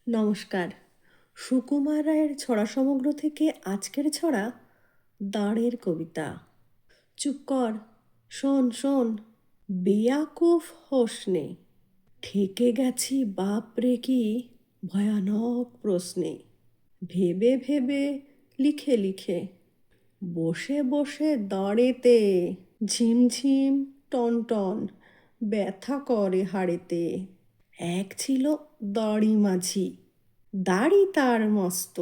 নমস্কার। সুকুমার রায়ের ছড়া সমগ্র থেকে আজকের ছড়া দাঁড়ের কবিতা। চুপ কর, শোন শোন, বেয়াকুফ হোস নে, ঠেকে গেছি বাপরে কি ভয়ানক প্রশ্নে। ভেবে ভেবে লিখে লিখে বসে বসে দাঁড়েতে ঝিমঝিম টনটন ব্যথা করে হাড়েতে। এক ছিল দাড়ি মাঝি, দাড়ি তার মস্ত,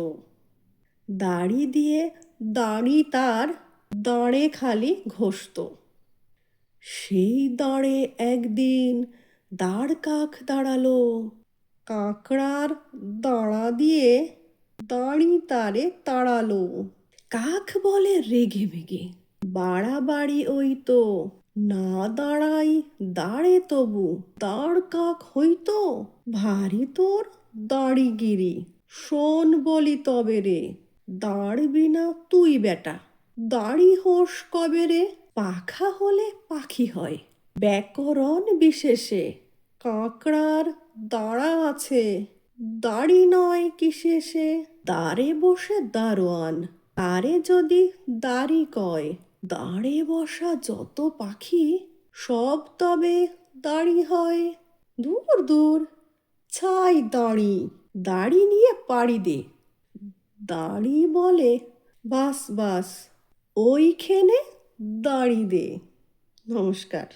দাড়ি দিয়ে দাড়ি তার দাঁড়ে খালি ঘষত। সেই দাঁড়ে একদিন দাঁড় কাক দাঁড়ালো, কাঁকড়ার দাঁড়া দিয়ে দাড়ি তারে তাড়ালো। কাক বলে রেগে মেগে, বাড়াবাড়ি ওই তো, না দাঁড়াই দাঁড়ে তবু দাঁড় কাক হইতো। ভারী তোর দাড়িগিরি, শোন বলি তবে রে, দাঁড়বি না তুই বেটা, দাড়ি হোস কবে রে। পাখা হলে পাখি হয় ব্যাকরণ বিশেষে, কাঁকড়ার দাঁড়া আছে দাড়ি নয় কিসেসে। দাঁড়ে বসে দারোয়ান, তারে যদি দাড়ি কয়, দাঁড়ে বসা যত পাখি সব তবে দাড়ি হয়। দূর দূর, ছাই দাড়ি, দাড়ি নিয়ে পাড়ি দে। দাড়ি বলে বাস বাস, ওইখানে দাড়ি দে। নমস্কার।